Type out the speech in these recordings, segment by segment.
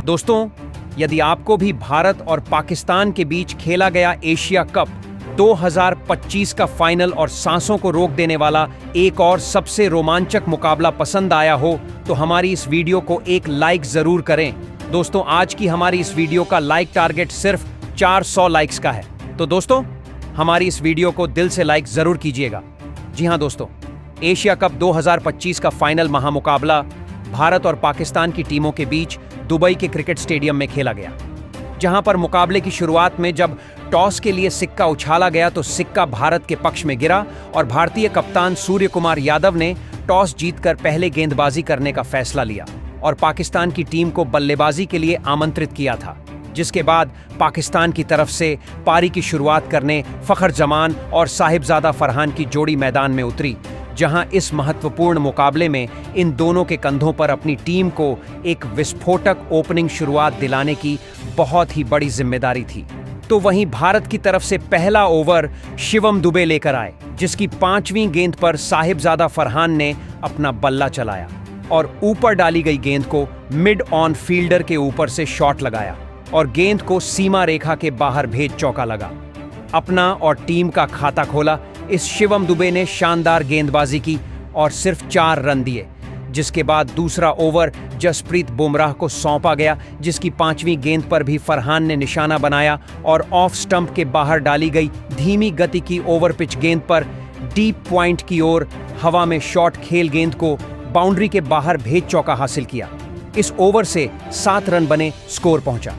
दोस्तों, यदि आपको भी भारत और पाकिस्तान के बीच खेला गया एशिया कप 2025 का फाइनल और सांसों को रोक देने वाला एक और सबसे रोमांचक मुकाबला पसंद आया हो तो हमारी इस वीडियो को एक लाइक जरूर करें। दोस्तों, आज की हमारी इस वीडियो का लाइक टारगेट सिर्फ 400 लाइक्स का है। तो दोस्तों, हमारी इस वीडियो को दिल से लाइक जरूर कीजिएगा। जी हां दोस्तों, एशिया कप 2025 का फाइनल महामुकाबला भारत और पाकिस्तान की टीमों के बीच दुबई के क्रिकेट स्टेडियम में खेला गया, जहां पर मुकाबले की शुरुआत में जब टॉस के लिए सिक्का उछाला गया तो सिक्का भारत के पक्ष में गिरा और भारतीय कप्तान सूर्य कुमार यादव ने टॉस जीतकर पहले गेंदबाजी करने का फैसला लिया और पाकिस्तान की टीम को बल्लेबाजी के लिए आमंत्रित किया था। जिसके बाद पाकिस्तान की तरफ से पारी की शुरुआत करने फखर जमान और साहिबजादा फरहान की जोड़ी मैदान में उतरी, जहां इस महत्वपूर्ण मुकाबले में इन दोनों के कंधों पर अपनी टीम को एक विस्फोटक ओपनिंग शुरुआत दिलाने की बहुत ही बड़ी जिम्मेदारी थी। तो वहीं भारत की तरफ से पहला ओवर शिवम दुबे लेकर आए, जिसकी 5वीं गेंद पर साहिबजादा फरहान ने अपना बल्ला चलाया और ऊपर डाली गई गेंद को मिड ऑन फील्डर के ऊपर से शॉट लगाया और गेंद को सीमा रेखा के बाहर भेज चौका लगा। अपना और टीम का खाता खोला। इस शिवम दुबे ने शानदार गेंदबाजी की और सिर्फ 4 रन दिए, जिसके बाद दूसरा ओवर जसप्रीत बुमराह को सौंपा गया, जिसकी 5वीं गेंद पर भी फरहान ने निशाना बनाया और ऑफ स्टंप के बाहर डाली गई धीमी गति की ओवर पिच गेंद पर डीप पॉइंट की ओर हवा में शॉट खेल गेंद को बाउंड्री के बाहर भेज चौका हासिल किया। इस ओवर से 7 रन बने, स्कोर पहुंचा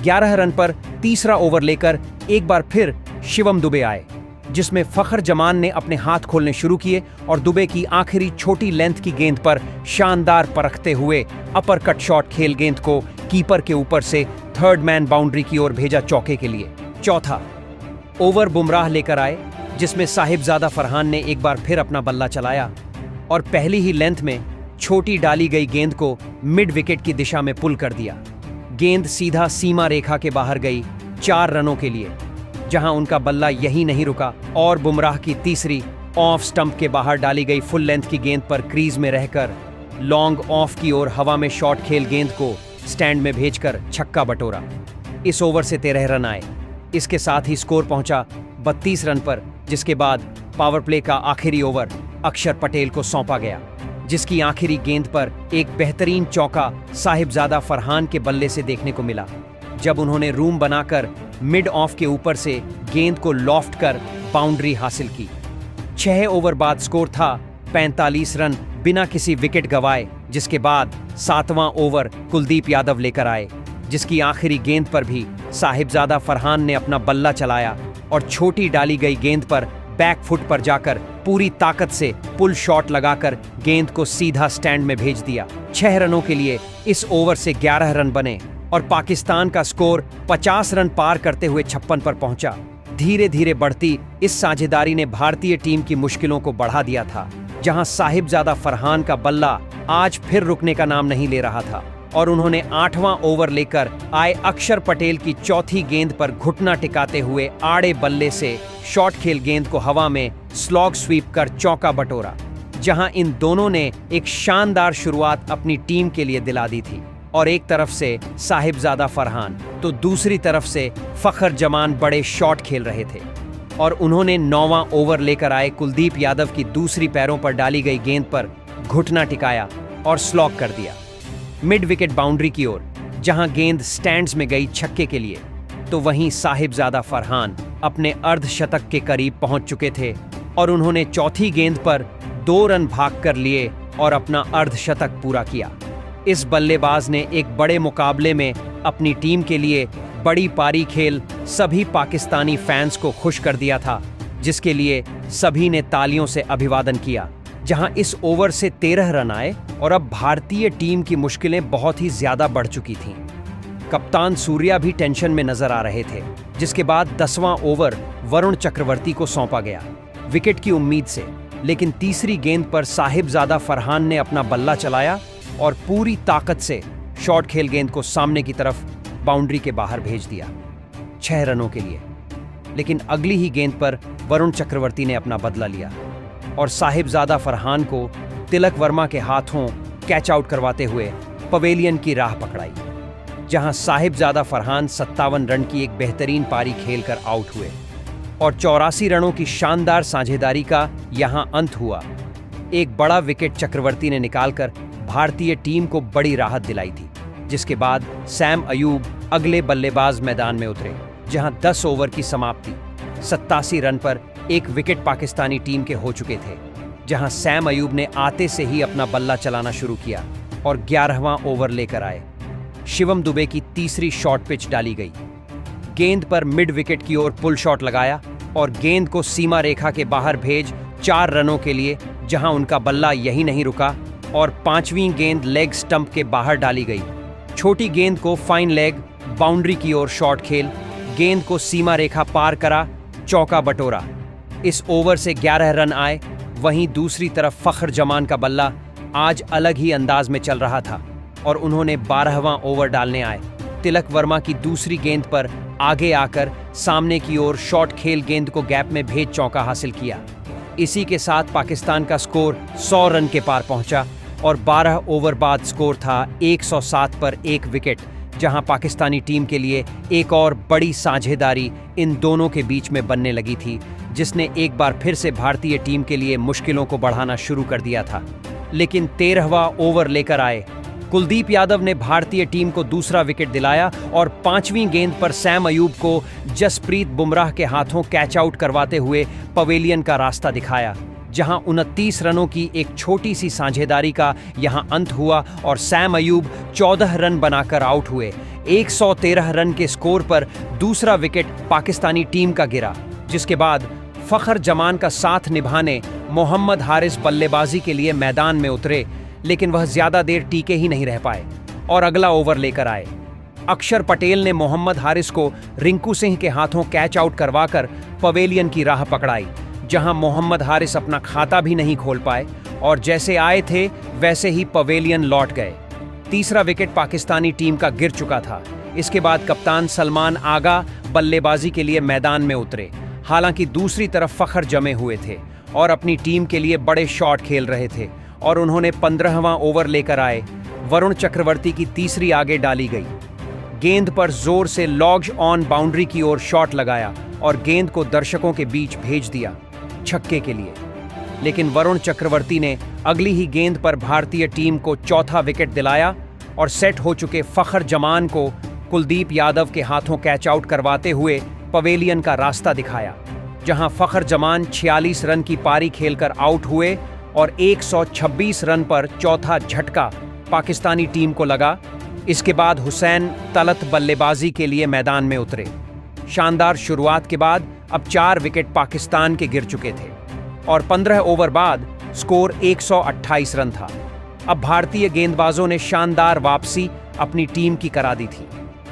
11 रन पर। तीसरा ओवर लेकर एक बार फिर शिवम दुबे आए, जिसमें फखर जमान ने अपने हाथ खोलने शुरू किए और दुबे की आखिरी छोटी लेंथ की गेंद पर शानदार परखते हुए अपर कट शॉट खेल गेंद को कीपर के ऊपर से थर्ड मैन बाउंड्री की ओर भेजा चौके के लिए। चौथा ओवर बुमराह लेकर आए, जिसमें साहिबजादा फरहान ने एक बार फिर अपना बल्ला चलाया और पहली ही लेंथ में छोटी डाली गई गेंद को मिड विकेट की दिशा में पुल कर दिया। गेंद सीधा सीमा रेखा के बाहर गई 4 रनों के लिए, जहां उनका बल्ला यही नहीं रुका और बुमराह की तीसरी ऑफ स्टंप के बाहर डाली गई फुल लेंथ की गेंद पर क्रीज में रहकर लॉन्ग ऑफ की ओर हवा में शॉट खेल गेंद को स्टैंड में भेजकर छक्का बटोरा। इस ओवर से 13 रन आए। इसके साथ ही स्कोर पहुंचा 32 रन पर, जिसके बाद पावर प्ले का आखिरी ओवर अक्षर पटेल को सौंपा गया, जिसकी आखिरी गेंद पर एक बेहतरीन चौका साहिबजादा फरहान के बल्ले से देखने को मिला, जब उन्होंने रूम बनाकर मिड ऑफ के ऊपर से गेंद को लॉफ्ट कर बाउंड्री हासिल की। 6 ओवर बाद स्कोर था 45 रन बिना किसी विकेट गंवाए, जिसके बाद 7वां ओवर कुलदीप यादव लेकर आए, जिसकी आखिरी गेंद पर भी साहिबजादा फरहान ने अपना बल्ला चलाया और छोटी डाली गई गेंद पर बैक फुट पर जाकर पूरी ताकत से पुल शॉट लगाकर गेंद को सीधा स्टैंड में भेज दिया। 6 रनों के लिए इस ओवर से 11 रन बने और पाकिस्तान का स्कोर 50 रन पार करते हुए 56 पर पहुंचा। धीरे धीरे बढ़ती इस साझेदारी ने भारतीय टीम की मुश्किलों को बढ़ा दिया था, जहां साहिबजादा फरहान का बल्ला आज फिर रुकने का नाम नहीं ले रहा था और उन्होंने 8वां ओवर लेकर आए अक्षर पटेल की चौथी गेंद पर घुटना टिकाते हुए आड़े बल्ले से शॉट खेल गेंद को हवा में स्लॉग स्वीप कर चौका बटोरा, जहां इन दोनों ने एक शानदार शुरुआत अपनी टीम के लिए दिला दी थी। और एक तरफ से साहिबजादा फरहान तो दूसरी तरफ से फखर जमान बड़े शॉट खेल रहे थे और उन्होंने 9वां ओवर लेकर आए कुलदीप यादव की दूसरी पैरों पर डाली गई गेंद पर घुटना टिकाया और स्लॉग कर दिया मिड विकेट बाउंड्री की ओर, जहां गेंद स्टैंड्स में गई छक्के के लिए। तो वहीं साहिबजादा फरहान अपने अर्धशतक के करीब पहुंच चुके थे और उन्होंने चौथी गेंद पर 2 रन भाग कर लिए और अपना अर्धशतक पूरा किया। इस बल्लेबाज ने एक बड़े मुकाबले में अपनी टीम के लिए बड़ी पारी खेल सभी पाकिस्तानी फैंस को खुश कर दिया था, जिसके लिए सभी ने तालियों से अभिवादन किया। जहां इस ओवर से 13 रन आए और अब भारतीय टीम की मुश्किलें बहुत ही ज्यादा बढ़ चुकी थीं। कप्तान सूर्या भी टेंशन में नजर आ रहे थे, जिसके बाद 10वां ओवर वरुण चक्रवर्ती को सौंपा गया विकेट की उम्मीद से, लेकिन तीसरी गेंद पर साहिबजादा फरहान ने अपना बल्ला चलाया और पूरी ताकत से शॉट खेल गेंद को सामने की तरफ बाउंड्री के बाहर भेज दिया 6 रनों के लिए। लेकिन अगली ही गेंद पर वरुण चक्रवर्ती ने अपना बदला लिया और साहिबजादा फरहान को तिलक वर्मा के हाथों कैच आउट करवाते हुए पवेलियन की राह पकड़ाई। जहां साहिबजादा फरहान 57 रन की एक बेहतरीन पारी खेलकर आउट हुए और 84 रनों की शानदार साझेदारी का यहां अंत हुआ। एक बड़ा विकेट चक्रवर्ती ने निकालकर भारतीय टीम को बड़ी राहत दिलाई थी, जिसके बाद सैम अयूब अगले बल्लेबाज मैदान में उतरे, जहां 10 ओवर की समाप्ति 87 रन पर एक विकेट पाकिस्तानी टीम के हो चुके थे, जहां सैम अयूब ने आते से ही अपना बल्ला चलाना शुरू किया और 11वां ओवर लेकर आए। शिवम दुबे की तीसरी शॉर्ट पिच डाली गई, गेंद पर मिड विकेट की ओर पुल शॉट लगाया और गेंद को सीमा रेखा के बाहर भेज 4 रनों के लिए, जहां उनका बल्ला यही नहीं रुका और 5वीं गेंद लेग स्टंप के बाहर डाली गई। छोटी गेंद को फाइन लेग बाउंड्री की ओर शॉट खेल गेंद को सीमा रेखा पार करा, चौका बटोरा। इस ओवर से 11 रन आए। वहीं दूसरी तरफ फखर जमान का बल्ला आज अलग ही अंदाज में चल रहा था और उन्होंने 12वां ओवर डालने आए। तिलक वर्मा की दूसरी गेंद पर आगे आकर सामने की ओर शॉट खेल गेंद को गैप में भेज चौका हासिल किया। इसी के साथ पाकिस्तान का स्कोर 100 रन के पार पहुंचा और 12 ओवर बाद स्कोर था 107 पर 1 विकेट, जहां पाकिस्तानी टीम के लिए एक और बड़ी साझेदारी इन दोनों के बीच में बनने लगी थी, जिसने एक बार फिर से भारतीय टीम के लिए मुश्किलों को बढ़ाना शुरू कर दिया था। लेकिन 13वां ओवर लेकर आए कुलदीप यादव ने भारतीय टीम को दूसरा विकेट दिलाया और 5वीं गेंद पर सैम अयूब को जसप्रीत बुमराह के हाथों कैच आउट करवाते हुए पवेलियन का रास्ता दिखाया, जहां 29 रनों की एक छोटी सी साझेदारी का यहां अंत हुआ और सैम अयूब 14 रन बनाकर आउट हुए। 113 रन के स्कोर पर दूसरा विकेट पाकिस्तानी टीम का गिरा, जिसके बाद फखर जमान का साथ निभाने मोहम्मद हारिस बल्लेबाजी के लिए मैदान में उतरे, लेकिन वह ज्यादा देर टीके ही नहीं रह पाए और अगला ओवर लेकर आए। अक्षर पटेल ने मोहम्मद हारिस को रिंकू सिंह के हाथों कैच आउट करवाकर पवेलियन की राह पकड़ाई, जहां मोहम्मद हारिस अपना खाता भी नहीं खोल पाए और जैसे आए थे वैसे ही पवेलियन लौट गए। तीसरा विकेट पाकिस्तानी टीम का गिर चुका था। इसके बाद कप्तान सलमान आगा बल्लेबाजी के लिए मैदान में उतरे। हालांकि दूसरी तरफ फखर जमे हुए थे और अपनी टीम के लिए बड़े शॉट खेल रहे थे और उन्होंने 15वां ओवर लेकर आए। वरुण चक्रवर्ती की तीसरी आगे डाली गई, गेंद पर जोर से लॉग ऑन बाउंड्री की ओर शॉट लगाया और गेंद को दर्शकों के बीच भेज दिया छक्के के लिए। लेकिन वरुण चक्रवर्ती ने अगली ही गेंद पर भारतीय टीम को चौथा विकेट दिलाया और सेट हो चुके फखर जमान को कुलदीप यादव के हाथों कैच आउट करवाते हुए पवेलियन का रास्ता दिखाया, जहां फखर जमान 46 रन की पारी खेलकर आउट हुए और 126 रन पर चौथा झटका पाकिस्तानी टीम को लगा। इसके बाद हुसैन तलत बल्लेबाजी के लिए मैदान में उतरे। शानदार शुरुआत के बाद अब 4 विकेट पाकिस्तान के गिर चुके थे और 15 ओवर बाद स्कोर 128 रन था। अब भारतीय गेंदबाजों ने शानदार वापसी अपनी टीम की करा दी थी।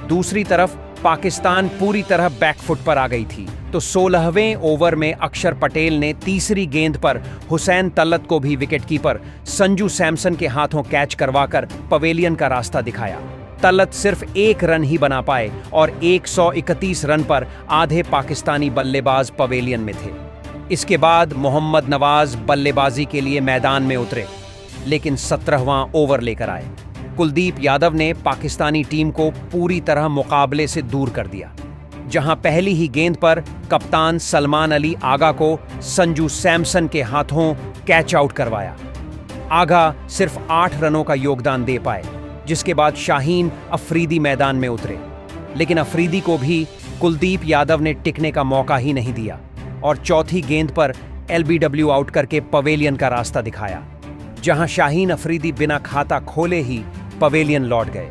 दूसरी तरफ पाकिस्तान पूरी तरह बैकफुट पर आ गई थी, तो 16वें ओवर में अक्षर पटेल ने तीसरी गेंद पर हुसैन तलत को भी विकेटकीपर संजू सैमसन के हाथों कैच करवाकर पवेलियन का रास्ता दिखाया। तलत सिर्फ 1 रन ही बना पाए और 131 रन पर आधे पाकिस्तानी बल्लेबाज पवेलियन में थे। इसके बाद मोहम्मद नवाज बल्लेबाजी के लिए मैदान में उतरे, लेकिन 17वां ओवर लेकर आए। कुलदीप यादव ने पाकिस्तानी टीम को पूरी तरह मुकाबले से दूर कर दिया, जहां पहली ही गेंद पर कप्तान सलमान अली आगा को संजू सैमसन के हाथों कैच आउट करवाया। आगा सिर्फ 8 रनों का योगदान दे पाए, जिसके बाद शाहीन अफरीदी मैदान में उतरे, लेकिन अफरीदी को भी कुलदीप यादव ने टिकने का मौका ही नहीं दिया और चौथी गेंद पर LBW आउट करके पवेलियन का रास्ता दिखाया, जहां शाहीन अफरीदी बिना खाता खोले ही पवेलियन लौट गए।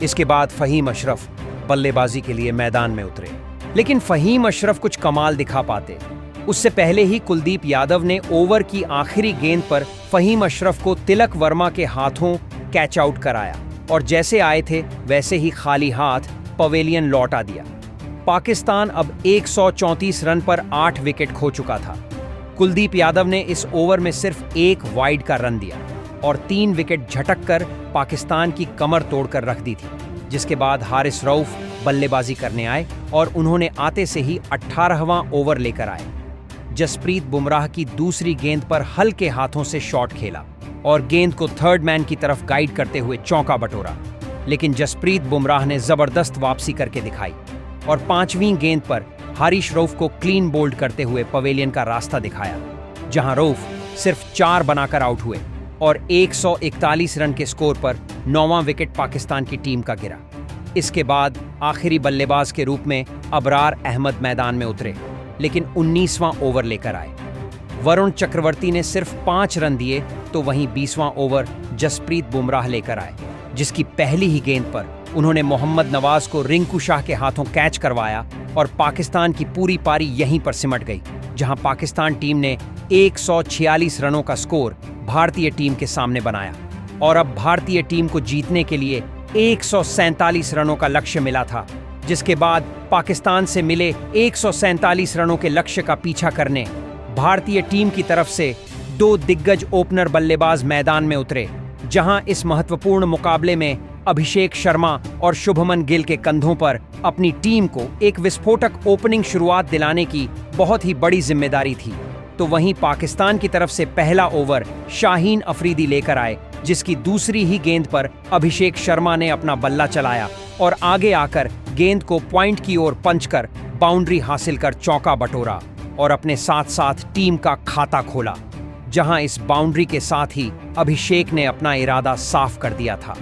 इसके बाद फहीम अशरफ बल्लेबाजी के लिए मैदान में उतरे, लेकिन फहीम अशरफ कुछ कमाल दिखा पाते उससे पहले ही कुलदीप यादव ने ओवर की आखिरी गेंद पर फहीम अशरफ को तिलक वर्मा के हाथों कैच आउट कराया और जैसे आए थे वैसे ही खाली हाथ पवेलियन लौटा दिया। पाकिस्तान अब 134 रन पर 8 विकेट खो चुका था। कुलदीप यादव ने इस ओवर में सिर्फ 1 वाइड का रन दिया और 3 विकेट झटक कर पाकिस्तान की कमर तोड़कर रख दी थी, जिसके बाद हारिस रऊफ बल्लेबाजी करने आए और उन्होंने आते से ही 18वां ओवर लेकर आए। जसप्रीत बुमराह की दूसरी गेंद पर हल्के हाथों से शॉट खेला और गेंद को थर्ड मैन की तरफ गाइड करते हुए चौका बटोरा। लेकिन जसप्रीत बुमराह ने जबरदस्त वापसी करके दिखाई और 5वीं गेंद पर हारिश रऊफ को क्लीन बोल्ड करते हुए पवेलियन का रास्ता दिखाया, जहां रऊफ सिर्फ 4 बनाकर आउट हुए और 141 रन के स्कोर पर 9वां विकेट पाकिस्तान की टीम का गिरा। इसके बाद आखिरी बल्लेबाज के रूप में अबरार अहमद मैदान में उतरे, लेकिन 19वां ओवर लेकर आए। वरुण चक्रवर्ती ने सिर्फ 5 रन दिए, तो वहीं 20वां ओवर जसप्रीत बुमराह लेकर आए, जिसकी पहली ही गेंद पर उन्होंने मोहम्मद नवाज को रिंकू शाह के हाथों कैच करवाया और पाकिस्तान की पूरी पारी यहीं पर सिमट गई, जहां पाकिस्तान टीम ने 146 रनों का स्कोर भारतीय टीम के सामने बनाया और अब भारतीय टीम को जीतने के लिए 147 रनों का लक्ष्य मिला था, जिसके बाद पाकिस्तान से मिले 147 रनों के लक्ष्य का पीछा करने भारतीय टीम की तरफ से 2 दिग्गज ओपनर बल्लेबाज मैदान में उतरे, जहां इस महत्वपूर्ण मुकाबले में अभिषेक शर्मा और शुभमन गिल के कंधों पर अपनी टीम को एक विस्फोटक ओपनिंग शुरुआत दिलाने की बहुत ही बड़ी जिम्मेदारी थी। तो वहीं पाकिस्तान की तरफ से पहला ओवर शाहीन अफरीदी लेकर आए, जिसकी दूसरी ही गेंद पर अभिषेक शर्मा ने अपना बल्ला चलाया और आगे आकर गेंद को पॉइंट की ओर पंच कर बाउंड्री हासिल कर चौका बटोरा और अपने साथ साथ टीम का खाता खोला, जहां इस बाउंड्री के साथ ही अभिषेक ने अपना इरादा साफ कर दिया था।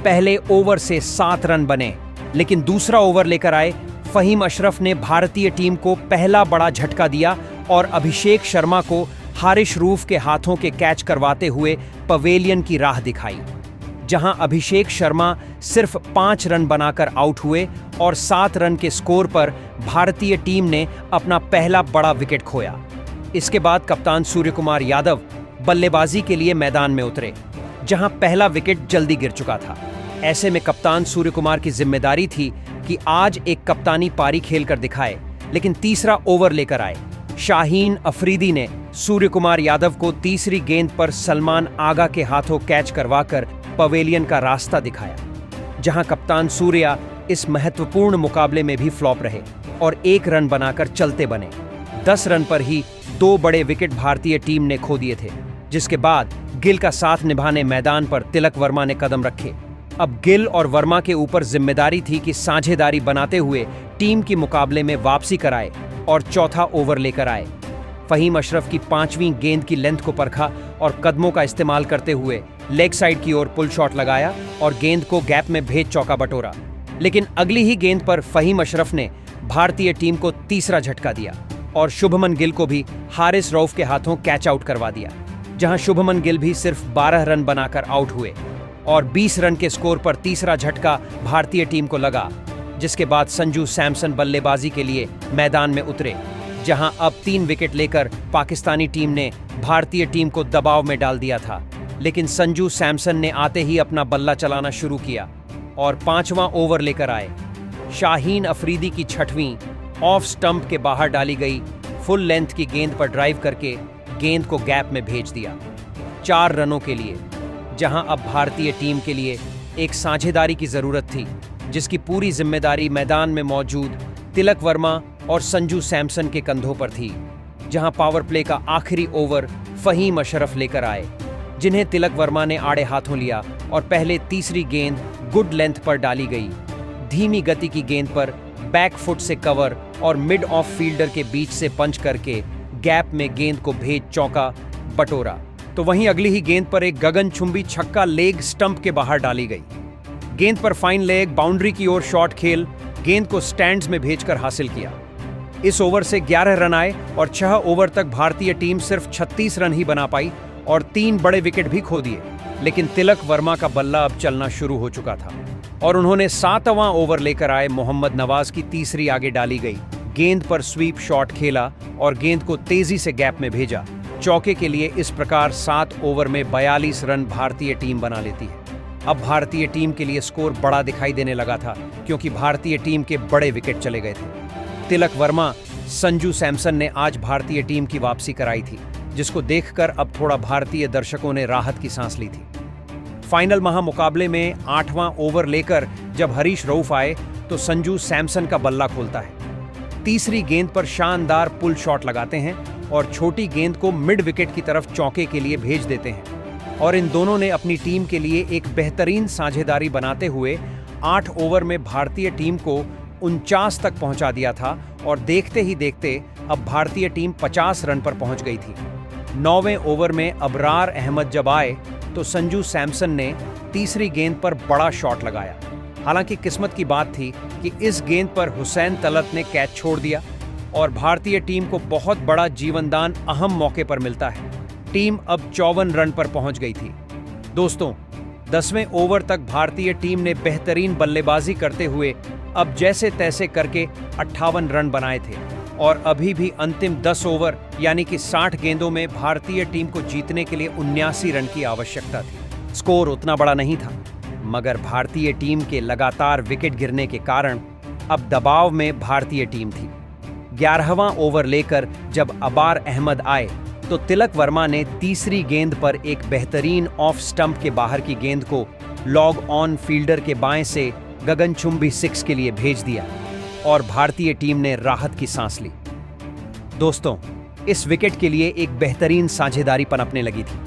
पहले ओवर से 7 रन बने, लेकिन दूसरा ओवर लेकर आए फहीम अशरफ ने भारतीय टीम को पहला बड़ा झटका दिया और अभिषेक शर्मा को हारिश रऊफ के हाथों के कैच करवाते हुए पवेलियन की राह दिखाई, जहां अभिषेक शर्मा सिर्फ 5 रन बनाकर आउट हुए और 7 रन के स्कोर पर भारतीय टीम ने अपना पहला बड़ा विकेट खोया। इसके बाद कप्तान सूर्यकुमार यादव बल्लेबाजी के लिए मैदान में उतरे, जहां पहला विकेट जल्दी गिर चुका था। ऐसे में कप्तान सूर्यकुमार की जिम्मेदारी थी कि आज एक कप्तानी पारी खेलकर दिखाए, लेकिन तीसरा ओवर लेकर आए। शाहीन अफरीदी ने सूर्यकुमार यादव को तीसरी गेंद पर सलमान आगा के हाथों कैच करवाकर पवेलियन का रास्ता दिखाया, जहां कप्तान सूर्या इस महत्वपूर्ण मुकाबले में भी फ्लॉप रहे और 1 रन बनाकर चलते बने। 10 रन पर ही 2 बड़े विकेट भारतीय टीम ने खो दिए थे, जिसके बाद गिल का साथ निभाने मैदान पर तिलक वर्मा ने कदम रखे। अब गिल और वर्मा के ऊपर जिम्मेदारी थी कि साझेदारी बनाते हुए टीम की मुकाबले में वापसी कराए और चौथा ओवर लेकर आए। फहीम अशरफ की 5वीं गेंद की लेंथ को परखा और कदमों का इस्तेमाल करते हुए लेग साइड की ओर पुल शॉट लगाया और गेंद को गैप में भेज चौका बटोरा। लेकिन अगली ही गेंद पर फहीम अशरफ ने भारतीय टीम को तीसरा झटका दिया और शुभमन गिल को भी हारिस रऊफ के हाथों कैच आउट करवा दिया, जहां शुभमन गिल भी सिर्फ 12 रन बनाकर आउट हुए और 20 रन के स्कोर पर तीसरा झटका भारतीय टीम को लगा, जिसके बाद संजू सैमसन बल्लेबाजी के लिए मैदान में उतरे, जहां अब 3 विकेट लेकर पाकिस्तानी टीम ने भारतीय टीम को दबाव में डाल दिया था। लेकिन संजू सैमसन ने आते ही अपना बल्ला चलाना शुरू किया और 5वां ओवर लेकर आए। शाहीन अफरीदी की 6वीं ऑफ स्टंप के बाहर डाली गई फुल लेंथ की गेंद पर ड्राइव करके गेंद को गैप में भेज दिया 4 रनों के लिए, जहां अब भारतीय टीम के लिए एक साझेदारी की जरूरत थी, जिसकी पूरी जिम्मेदारी मैदान में मौजूद तिलक वर्मा और संजू सैमसन के कंधों पर थी। जहां पावर प्ले का आखिरी ओवर फहीम अशरफ लेकर आए, जिन्हें तिलक वर्मा ने आड़े हाथों लिया और पहले तीसरी गेंद गुड लेंथ पर डाली गई। धीमी गति की गेंद पर बैक फुट से कवर और मिड ऑफ फील्डर के बीच से पंच करके गैप में गेंद को भेज चौका बटोरा। तो वहीं अगली ही गेंद पर एक गगनचुंबी छक्का लेग स्टंप के बाहर डाली गई। गेंद पर फाइन लेग बाउंड्री की ओर शॉट खेल गेंद को स्टैंड्स में भेजकर हासिल किया। इस ओवर से 11 रन आए और 6 ओवर तक भारतीय टीम सिर्फ 36 रन ही बना पाई और 3 बड़े विकेट भी खो दिए। लेकिन तिलक वर्मा का बल्ला अब चलना शुरू हो चुका था और उन्होंने 7वां ओवर लेकर आए मोहम्मद नवाज की तीसरी आगे डाली गई गेंद पर स्वीप शॉट खेला और गेंद को तेजी से गैप में भेजा चौके के लिए। इस प्रकार 7 ओवर में 42 रन भारतीय टीम बना लेती है। अब भारतीय टीम के लिए स्कोर बड़ा दिखाई देने लगा था, क्योंकि भारतीय टीम के बड़े विकेट चले गए थे। तिलक वर्मा, संजू सैमसन ने आज भारतीय टीम की वापसी कराई थी, जिसको देखकर अब थोड़ा भारतीय दर्शकों ने राहत की सांस ली थी। फाइनल महामुकाबले में 8वां ओवर लेकर जब हरीश रऊफ आए तो संजू सैमसन का बल्ला खोलता है। तीसरी गेंद पर शानदार पुल शॉट लगाते हैं और छोटी गेंद को मिड विकेट की तरफ चौके के लिए भेज देते हैं। और इन दोनों ने अपनी टीम के लिए एक बेहतरीन साझेदारी बनाते हुए 8 ओवर में भारतीय टीम को 49 तक पहुंचा दिया था और देखते ही देखते अब भारतीय टीम 50 रन पर पहुंच गई थी। 9वें ओवर में अबरार अहमद जब आए तो संजू सैमसन ने तीसरी गेंद पर बड़ा शॉट लगाया। हालांकि किस्मत की बात थी कि इस गेंद पर हुसैन तलत ने कैच छोड़ दिया और भारतीय टीम को बहुत बड़ा जीवनदान अहम मौके पर मिलता है। टीम अब 54 रन पर पहुंच गई थी। दोस्तों, 10वें ओवर तक भारतीय टीम ने बेहतरीन बल्लेबाजी करते हुए अब जैसे तैसे करके 58 रन बनाए थे और अभी भी अंतिम 10 ओवर यानी कि 60 गेंदों में भारतीय टीम को जीतने के लिए 79 रन की आवश्यकता थी। स्कोर उतना बड़ा नहीं था, मगर भारतीय टीम के लगातार विकेट गिरने के कारण अब दबाव में भारतीय टीम थी। 11वां ओवर लेकर जब अबार अहमद आए तो तिलक वर्मा ने तीसरी गेंद पर एक बेहतरीन ऑफ स्टंप के बाहर की गेंद को लॉग ऑन फील्डर के बाएं से गगनचुंबी 6 के लिए भेज दिया और भारतीय टीम ने राहत की सांस ली। दोस्तों, इस विकेट के लिए एक बेहतरीन साझेदारी पनपने लगी थी।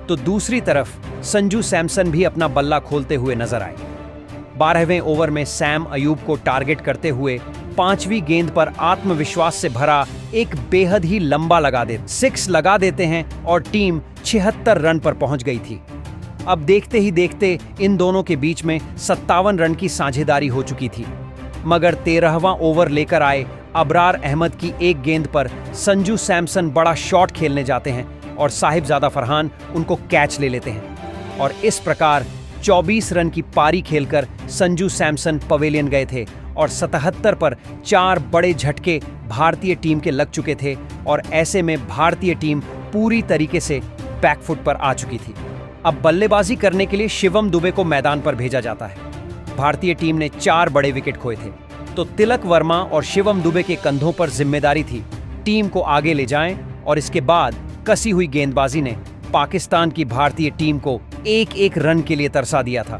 तो दूसरी तरफ संजू सैमसन भी अपना बल्ला खोलते हुए नजर आए। 12वें ओवर में सैम अयूब को टारगेट करते हुए 5वीं गेंद पर आत्मविश्वास से भरा एक बेहद ही लंबा सिक्स लगा देते हैं और टीम 76 रन पर पहुंच गई थी। अब देखते ही देखते इन दोनों के बीच में 57 रन की साझेदारी हो चुकी थी, मगर 13वां ओवर लेकर आए अबरार अहमद की एक गेंद पर संजू सैमसन बड़ा शॉट खेलने जाते हैं और साहिबजादा फरहान उनको कैच ले लेते हैं और इस प्रकार 24 रन की पारी खेलकर संजू सैमसन पवेलियन गए थे और 77 पर 4 बड़े झटके भारतीय टीम के लग चुके थे और ऐसे में भारतीय टीम पूरी तरीके से बैकफुट पर आ चुकी थी। अब बल्लेबाजी करने के लिए शिवम दुबे को मैदान पर भेजा जाता है। भारतीय टीम ने 4 बड़े विकेट खोए थे, तो तिलक वर्मा और शिवम दुबे के कंधों पर जिम्मेदारी थी टीम को आगे ले जाएं और इसके बाद कसी हुई गेंदबाजी ने पाकिस्तान की भारतीय टीम को एक रन के लिए तरसा दिया था।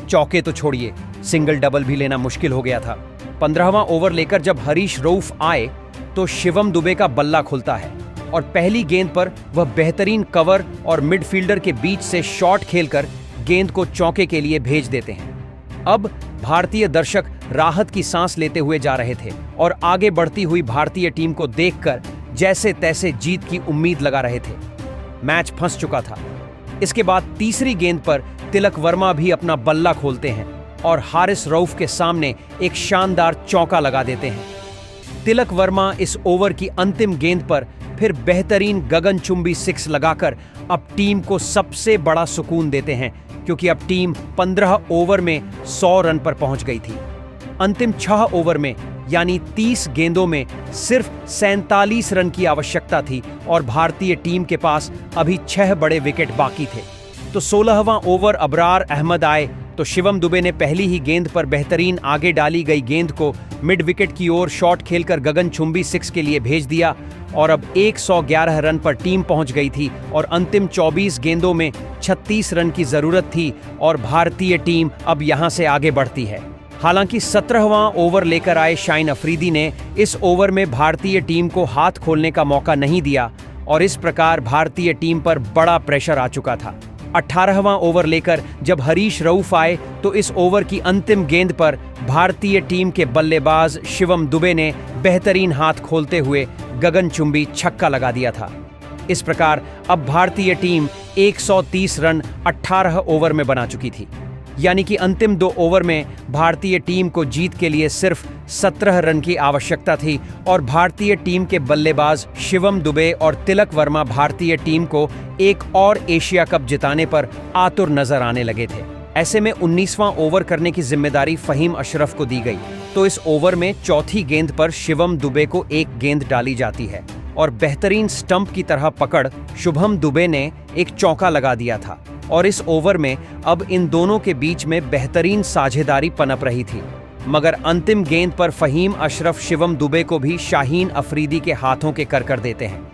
चौके तो छोड़िए, सिंगल डबल भी लेना मुश्किल हो गया था। 15वां ओवर लेकर जब हरीश रऊफ आए तो शिवम दुबे का बल्ला खुलता है और पहली गेंद पर वह बेहतरीन कवर और मिडफील्डर के बीच से शॉट खेलकर गेंद को चौके के लिए भेज देते हैं। अब भारतीय दर्शक राहत की सांस लेते हुए जा रहे थे और आगे बढ़ती हुई भारतीय टीम को देखकर जैसे तैसे जीत की उम्मीद लगा रहे थे। मैच फंस चुका था। इसके बाद तीसरी गेंद पर तिलक वर्मा भी अपना बल्ला खोलते हैं और हारिस रऊफ के सामने एक शानदार चौका लगा देते हैं। तिलक वर्मा इस ओवर की अंतिम गेंद पर फिर बेहतरीन गगनचुंबी 6 लगाकर अब टीम को सबसे बड़ा सुकून देते हैं, क्योंकि अब टीम 15 ओवर में 100 रन पर पहुंच गई थी। अंतिम 6 ओवर में यानी 30 गेंदों में सिर्फ 47 रन की आवश्यकता थी और भारतीय टीम के पास अभी 6 बड़े विकेट बाकी थे। तो 16वां ओवर अबरार अहमद आए तो शिवम दुबे ने पहली ही गेंद पर बेहतरीन आगे डाली गई गेंद को मिड विकेट की ओर शॉट खेलकर गगनचुंबी 6 के लिए भेज दिया और अब 111 रन पर टीम पहुंच गई थी और अंतिम 24 गेंदों में 36 रन की जरूरत थी और भारतीय टीम अब यहां से आगे बढ़ती है। हालांकि 17वां ओवर लेकर आए शाहीन अफरीदी ने इस ओवर में भारतीय टीम को हाथ खोलने का मौका नहीं दिया और इस प्रकार भारतीय टीम पर बड़ा प्रेशर आ चुका था। 18वां ओवर लेकर जब हरीश रऊफ आए तो इस ओवर की अंतिम गेंद पर भारतीय टीम के बल्लेबाज शिवम दुबे ने बेहतरीन हाथ खोलते हुए गगनचुंबी छक्का लगा दिया था। इस प्रकार अब भारतीय टीम 130 रन 18 ओवर में बना चुकी थी, यानी कि अंतिम 2 ओवर में भारतीय टीम को जीत के लिए सिर्फ 17 रन की आवश्यकता थी और भारतीय टीम के बल्लेबाज शिवम दुबे और तिलक वर्मा भारतीय टीम को एक और एशिया कप जिताने पर आतुर नजर आने लगे थे। ऐसे में 19वां ओवर करने की जिम्मेदारी फहीम अशरफ को दी गई, तो इस ओवर में चौथी गेंद पर शिवम दुबे को एक गेंद डाली जाती है और बेहतरीन स्टंप की तरह पकड़ शुभम दुबे ने एक चौका लगा दिया था और इस ओवर में अब इन दोनों के बीच में बेहतरीन साझेदारी पनप रही थी, मगर अंतिम गेंद पर फहीम अशरफ शिवम दुबे को भी शाहीन अफरीदी के हाथों के कर देते हैं।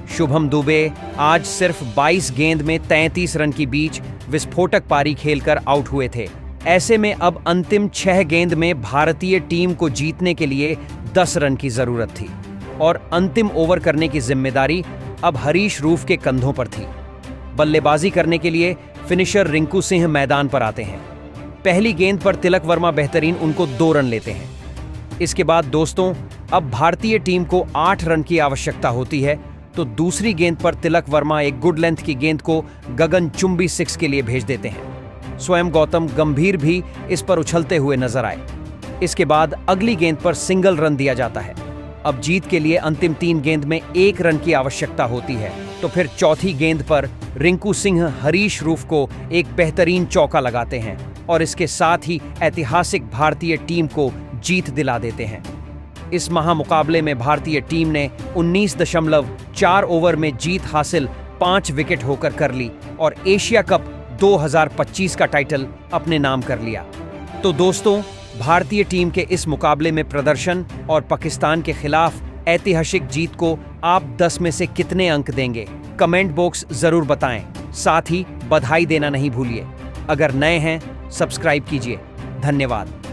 शुभम दुबे आज सिर्फ 22 गेंद में 33 रन की बीच विस्फोटक पारी खेलकर आउट हुए थे। ऐसे में अब अंतिम 6 गेंद में भारतीय टीम को जीतने के लिए 10 रन की जरूरत थी और अंतिम ओवर करने की जिम्मेदारी अब हरीश रऊफ के कंधों पर थी। बल्लेबाजी करने के लिए फिनिशर रिंकू सिंह मैदान पर आते हैं। पहली गेंद पर तिलक वर्मा बेहतरीन उनको 2 रन लेते हैं। इसके बाद दोस्तों, अब भारतीय टीम को 8 रन की आवश्यकता होती है, तो दूसरी गेंद पर तिलक वर्मा एक गुड लेंथ की गेंद को गगनचुंबी 6 के लिए भेज देते हैं। स्वयं गौतम गंभीर भी इस पर उछलते हुए नजर आए। इसके बाद अगली गेंद पर सिंगल रन दिया जाता है। अब जीत के लिए अंतिम 3 गेंद में 1 रन की आवश्यकता होती है, तो फिर चौथी गेंद पर रिंकू सिंह हरीश रूफ को एक बेहतरीन चौका लगाते हैं और इसके साथ ही ऐतिहासिक भारतीय टीम को जीत दिला देते हैं। इस महामुकाबले में भारतीय टीम ने 19.4 ओवर में जीत हासिल 5 विकेट होकर कर ली और एशिया कप 2025 का टाइटल अपने नाम कर लिया। तो दोस्तों, भारतीय टीम के इस मुकाबले में प्रदर्शन और पाकिस्तान के खिलाफ ऐतिहासिक जीत को आप 10 में से कितने अंक देंगे? कमेंट बॉक्स जरूर बताएं। साथ ही बधाई देना नहीं भूलिए। अगर नए हैं, सब्सक्राइब कीजिए। धन्यवाद।